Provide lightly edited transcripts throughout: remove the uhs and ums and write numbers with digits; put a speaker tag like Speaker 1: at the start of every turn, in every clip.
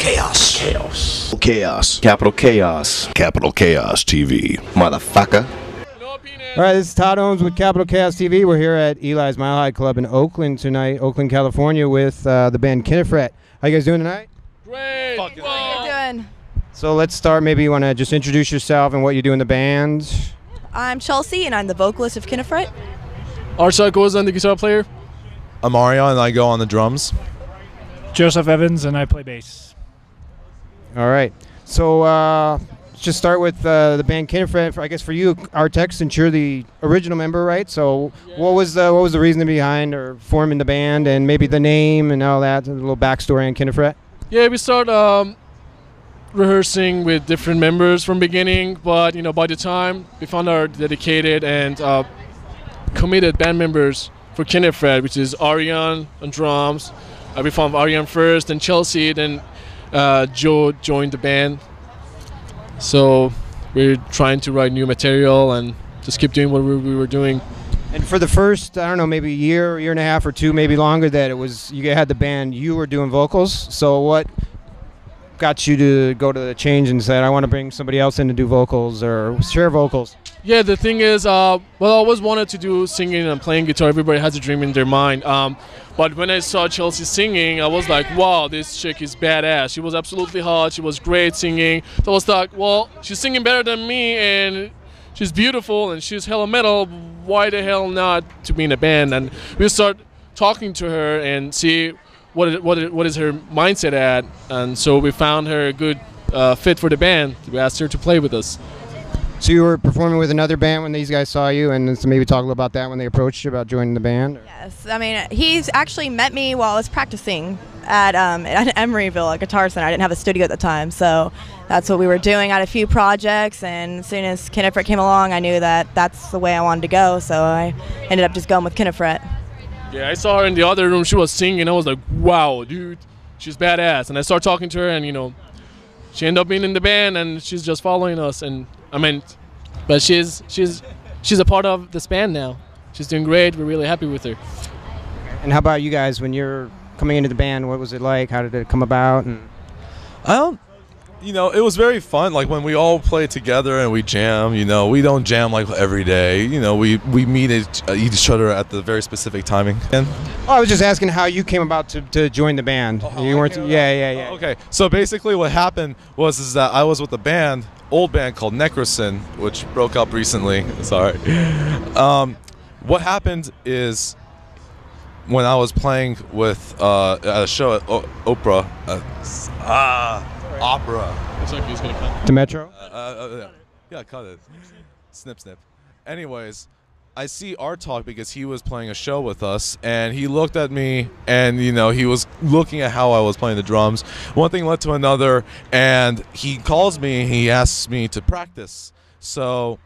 Speaker 1: chaos.
Speaker 2: Chaos.
Speaker 1: Chaos.
Speaker 2: Capital Chaos.
Speaker 1: Capital Chaos TV.
Speaker 2: Motherfucker.
Speaker 3: All right, this is Todd Owens with Capital Chaos TV. We're here at Elis Mile Club in Oakland tonight, Oakland, California, with the band Kinnefret. How you guys doing tonight?
Speaker 4: Great.
Speaker 5: How you doing?
Speaker 3: So let's start. Maybe you want to just introduce yourself and what you do in the band.
Speaker 5: I'm Chelsea, and I'm the vocalist of Kinnefret.
Speaker 4: Arshad goes on the guitar player.
Speaker 6: I'm Mario, and I go on the drums.
Speaker 7: Joseph Evans, and I play bass.
Speaker 3: All right. So let's just start with the band Kinnefret. I guess for you, Artex, since you're the original member, right? So what was the reason behind or forming the band, and maybe the name and all that, a little backstory on Kinnefret?
Speaker 4: Yeah, we start rehearsing with different members from beginning, but by the time we found our dedicated and committed band members for Kinnefret, which is Ariane on drums. We found Ariane first, then Chelsea, then Joe joined the band. So we're trying to write new material and just keep doing what we were doing.
Speaker 3: And for the first, I don't know, maybe year and a half or two, maybe longer, that it was you had the band, you were doing vocals. So what got you to go to the change and said, I want to bring somebody else in to do vocals or share vocals?
Speaker 4: Yeah, the thing is, well, I always wanted to do singing and playing guitar. Everybody has a dream in their mind. But when I saw Chelsea singing, I was like, wow, this chick is badass. She was absolutely hot. She was great singing. So I was like, well, she's singing better than me, and she's beautiful, and she's hella metal. Why the hell not to be in a band? And we start talking to her and see what is her mindset at. And so we found her a good fit for the band. We asked her to play with us.
Speaker 3: So you were performing with another band when these guys saw you, and so maybe talk a little about that when they approached you about joining the band? Or?
Speaker 5: Yes, I mean, he's actually met me while I was practicing at Emeryville, a guitar center. I didn't have a studio at the time, so that's what we were doing. I had a few projects, and as soon as Kinnefret came along, I knew that that's the way I wanted to go, so I ended up just going with Kinnefret.
Speaker 4: Yeah, I saw her in the other room. She was singing. I was like, wow, dude, she's badass. And I started talking to her, and, she ended up being in the band, and she's just following us. And but she's a part of this band now. She's doing great. We're really happy with her.
Speaker 3: And how about you guys when you're coming into the band? What was it like? How did it come about? And
Speaker 6: It was very fun. Like when we all play together and we jam. We don't jam like every day. We meet each other at the very specific timing. And
Speaker 3: I was just asking how you came about to join the band. You weren't. Yeah.
Speaker 6: Okay. So basically, what happened was that I was with a old band called Necrosin, which broke up recently. Sorry. What happened is when I was playing with at a show at Opera.
Speaker 4: Looks like he's gonna cut.
Speaker 3: The Metro?
Speaker 6: Yeah, cut it. Snip, snip. Anyways, I see Art Talk because he was playing a show with us, and he looked at me, and he was looking at how I was playing the drums. One thing led to another, and he calls me. He asks me to practice. So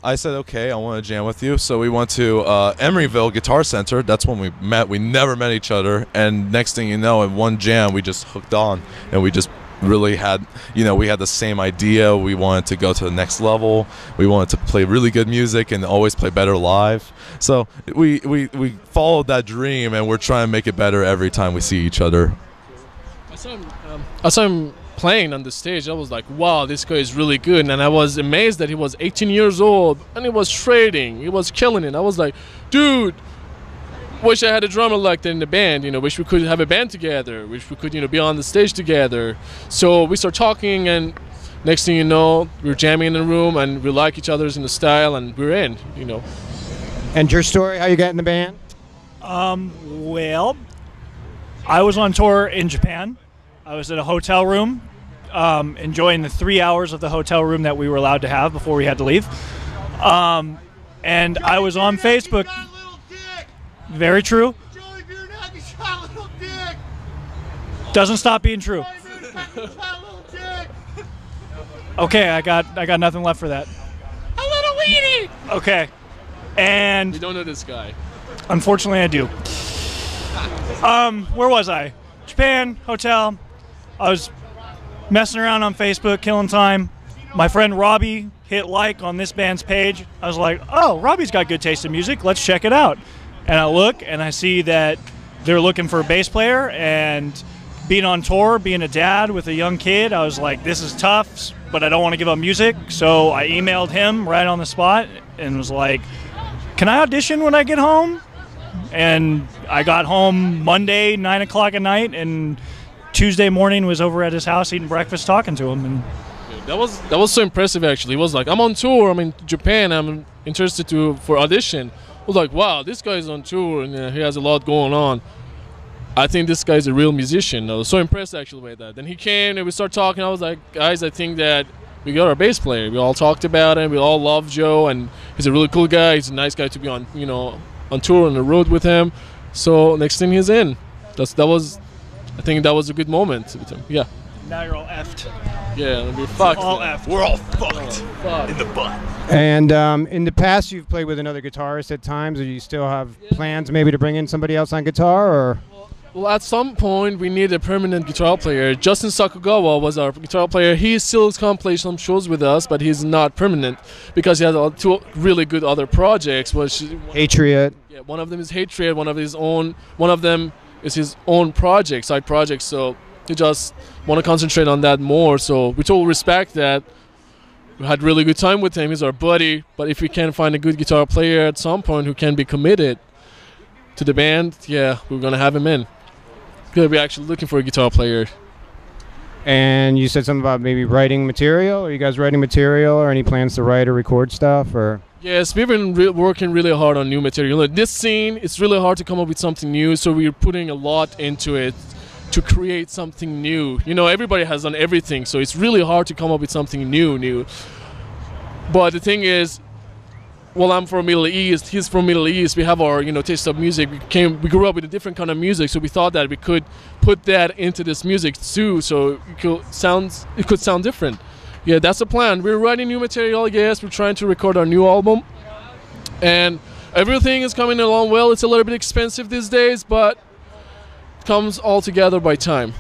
Speaker 6: I said, okay, I want to jam with you. So we went to Emeryville Guitar Center. That's when we met. We never met each other, and next thing you know, in one jam, we just hooked on, and we just really had, we had the same idea. We wanted to go to the next level. We wanted to play really good music and always play better live. So we followed that dream, and we're trying to make it better every time we see each other.
Speaker 4: I saw him playing on the stage. I was like, wow, this guy is really good. And I was amazed that he was 18 years old and he was trading. He was killing it. I was like, dude, wish I had a drummer like that in the band, wish we could have a band together, wish we could, be on the stage together. So we start talking, and next thing you know, we're jamming in the room, and we like each other's in the style, and we're in,
Speaker 3: And your story, how you got in the band?
Speaker 7: Well, I was on tour in Japan. I was at a hotel room, enjoying the 3 hours of the hotel room that we were allowed to have before we had to leave. And I was on Facebook. Very true.
Speaker 8: Joey Beer Nuggets got a little dick.
Speaker 7: Doesn't stop being true. Okay, I got nothing left for that.
Speaker 8: A little weenie.
Speaker 7: Okay, and
Speaker 4: you don't know this guy.
Speaker 7: Unfortunately, I do. Where was I? Japan, hotel. I was messing around on Facebook, killing time. My friend Robbie hit like on this band's page. I was like, oh, Robbie's got good taste in music. Let's check it out. And I look and I see that they're looking for a bass player, and being on tour, being a dad with a young kid, I was like, this is tough, but I don't want to give up music. So I emailed him right on the spot and was like, can I audition when I get home? And I got home Monday, 9 o'clock at night, and Tuesday morning was over at his house eating breakfast, talking to him. And
Speaker 4: that was so impressive, actually. It was like, I'm on tour, I'm in Japan, I'm interested for audition. I was like, wow, this guy's on tour and he has a lot going on. I think this guy's a real musician. I was so impressed actually by that. Then he came and we started talking. I was like, guys, I think that we got our bass player. We all talked about him. We all love Joe, and he's a really cool guy. He's a nice guy to be on, on tour on the road with him. So next thing he's in. I think that was a good moment with him. Yeah.
Speaker 7: now you're all effed.
Speaker 4: Yeah, we're fucked.
Speaker 7: All effed.
Speaker 2: We're all fucked in the butt.
Speaker 3: And in the past, you've played with another guitarist at times. Or do you still have plans maybe to bring in somebody else on guitar, or?
Speaker 4: Well, at some point, we need a permanent guitar player. Justin Sakugawa was our guitar player. He still can play some shows with us, but he's not permanent because he has two really good other projects.
Speaker 3: Hatred.
Speaker 4: Yeah, one of them is Hatred. One of them is his own project, side project. So he just want to concentrate on that more. So we totally respect that. We had really good time with him. He's our buddy. But if we can find a good guitar player at some point who can be committed to the band, yeah, we're gonna have him in. We're actually looking for a guitar player.
Speaker 3: And you said something about maybe writing material. Are you guys writing material, or any plans to write or record stuff? Or
Speaker 4: yes, we've been working really hard on new material. Like this scene, it's really hard to come up with something new, so we're putting a lot into it to create something new. You know, everybody has done everything, so it's really hard to come up with something new. But the thing is, well, I'm from Middle East, he's from Middle East, we have our, taste of music. We grew up with a different kind of music, so we thought that we could put that into this music too, so it could sound different. Yeah, that's the plan. We're writing new material, yes, we're trying to record our new album, and everything is coming along well. It's a little bit expensive these days, but it comes all together by time.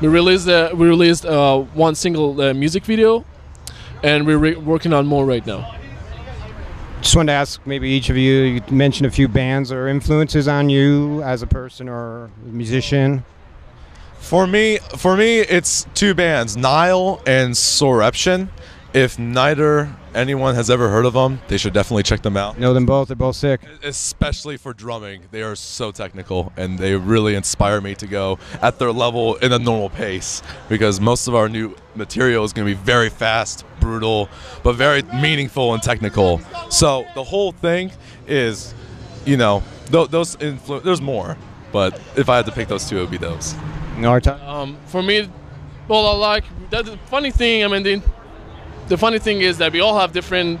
Speaker 4: We released one single music video, and we're working on more right now.
Speaker 3: Just wanted to ask, maybe each of you mentioned a few bands or influences on you as a person or a musician.
Speaker 6: For me, it's two bands, Nile and Soreption. If neither anyone has ever heard of them, they should definitely check them out.
Speaker 3: Know them both. They're both sick.
Speaker 6: Especially for drumming. They are so technical, and they really inspire me to go at their level in a normal pace, because most of our new material is going to be very fast, brutal, but very meaningful and technical. So the whole thing is, those there's more, but if I had to pick those two, it would be those.
Speaker 4: For me, well, I like that. The funny thing, the funny thing is that we all have different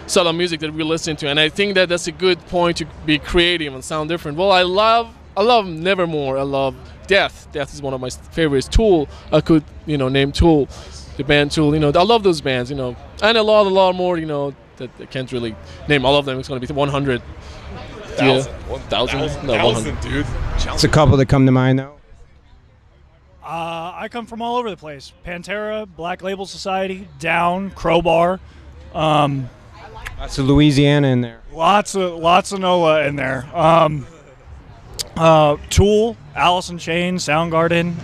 Speaker 4: style of music that we listen to, and I think that that's a good point to be creative and sound different. Well, I love Nevermore. I love Death. Death is one of my favorites. Tool, I could name Tool, the band Tool. I love those bands. And a lot more. That I can't really name all of them. It's going to be 100. 1,000. No, 100, dude.
Speaker 3: It's a couple that come to mind though.
Speaker 7: I come from all over the place. Pantera, Black Label Society, Down, Crowbar.
Speaker 3: Lots of Louisiana in there.
Speaker 7: Lots of NOLA in there. Tool, Alice in Chains, Soundgarden.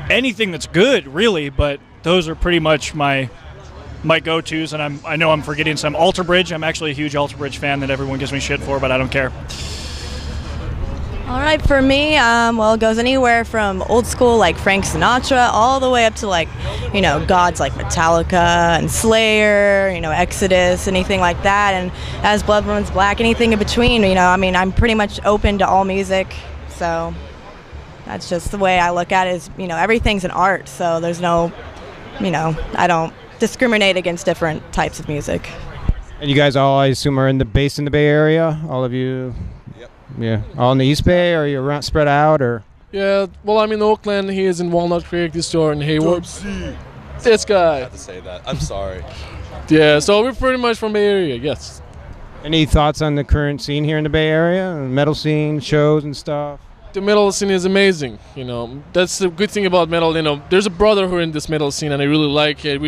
Speaker 7: Anything that's good, really. But those are pretty much my go-tos, and I know I'm forgetting some. Alter Bridge, I'm actually a huge Alter Bridge fan that everyone gives me shit for, but I don't care.
Speaker 5: All right, for me, it goes anywhere from old school like Frank Sinatra all the way up to gods like Metallica and Slayer, Exodus, anything like that, and As Blood Runs Black, anything in between. I'm pretty much open to all music, so that's just the way I look at it. Is everything's an art, so there's no, I don't discriminate against different types of music.
Speaker 3: And you guys all, I assume, are based in the Bay Area? All of you?
Speaker 6: Yep.
Speaker 3: Yeah. All in the East Bay, or are you spread out, or?
Speaker 4: Yeah, well, I'm in Oakland. He is in Walnut Creek, this store in Hayward. This guy.
Speaker 6: I have to say that. I'm sorry.
Speaker 4: Yeah, so we're pretty much from Bay Area, yes.
Speaker 3: Any thoughts on the current scene here in the Bay Area? Metal scene, shows and stuff?
Speaker 4: The metal scene is amazing, That's the good thing about metal, There's a brotherhood in this metal scene, and I really like it.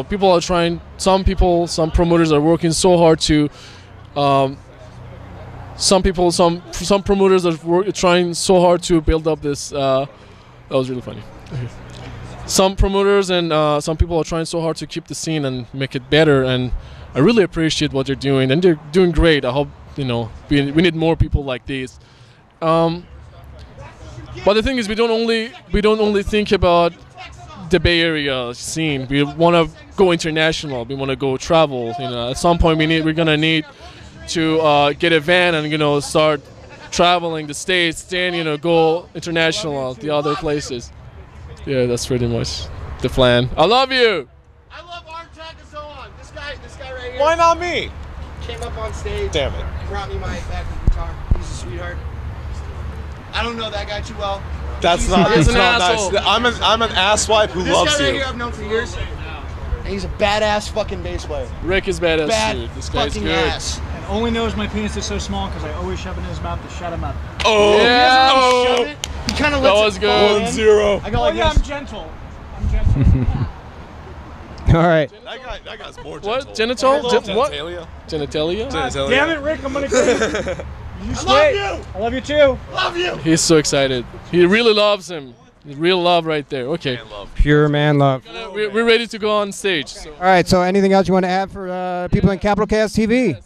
Speaker 4: People are trying. Some promoters are working so hard to some people, some promoters are trying so hard to build up this. That was really funny. Some promoters and some people are trying so hard to keep the scene and make it better, and I really appreciate what they're doing, and they're doing great. I hope, you know, we need more people like these. But the thing is, we don't only think about the Bay Area scene. We want to go international. We want to go travel. You know, at some point we're gonna need to get a van and, you know, start traveling the states, then, you know, go international, the other places. Yeah, that's pretty much the plan. I love you.
Speaker 8: I love Art Tagazon. This guy right here.
Speaker 6: Why not me?
Speaker 8: Came up on stage.
Speaker 6: Damn it.
Speaker 8: Brought me my backup guitar. He's a sweetheart. I don't know that guy too well.
Speaker 6: That's
Speaker 8: He's
Speaker 6: not
Speaker 8: an
Speaker 6: nice.
Speaker 8: asshole.
Speaker 6: I'm an asswipe who loves
Speaker 8: This guy right
Speaker 6: you.
Speaker 8: here I've known for years. And he's a badass fucking bass player.
Speaker 4: Rick is badass
Speaker 8: Bad
Speaker 4: too. This guy's
Speaker 8: fucking
Speaker 4: good.
Speaker 8: ass.
Speaker 7: And only knows my penis is so small because I always shove it in his mouth to shut him up.
Speaker 6: Oh,
Speaker 4: Yeah.
Speaker 8: Oh. He kind of
Speaker 4: That
Speaker 8: lets
Speaker 4: was
Speaker 8: it fall
Speaker 4: good.
Speaker 8: in.
Speaker 6: 1-0.
Speaker 8: I go
Speaker 7: Oh
Speaker 8: like
Speaker 7: yeah,
Speaker 8: this.
Speaker 7: I'm gentle. I'm gentle.
Speaker 3: All right.
Speaker 6: That guy's more gentle.
Speaker 4: What? Genital? What?
Speaker 6: Genitalia?
Speaker 4: Genitalia?
Speaker 6: Genitalia.
Speaker 7: Damn it, Rick! I'm gonna kill you. You
Speaker 8: I
Speaker 7: stay.
Speaker 8: love you.
Speaker 7: I love you too.
Speaker 8: Love you.
Speaker 4: He's so excited. He really loves him. Real love right there. Okay.
Speaker 3: Pure man love.
Speaker 4: We're ready to go on stage. So.
Speaker 3: All right. So anything else you want to add for people in Capital Chaos TV?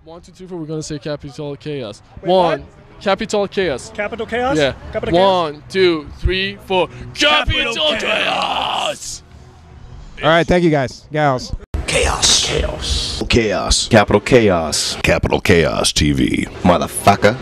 Speaker 4: 1, 2, 3, 4. We're gonna say Capital Chaos.
Speaker 7: Wait,
Speaker 4: One.
Speaker 7: what?
Speaker 4: Capital Chaos.
Speaker 7: Capital Chaos?
Speaker 4: Yeah.
Speaker 7: Capital Chaos?
Speaker 4: 1, 2, 3, 4. Capital Chaos.
Speaker 3: All right. Thank you, guys, gals.
Speaker 1: Chaos.
Speaker 2: Chaos.
Speaker 1: Chaos.
Speaker 2: Capital Chaos.
Speaker 1: Capital Chaos TV.
Speaker 2: Motherfucker.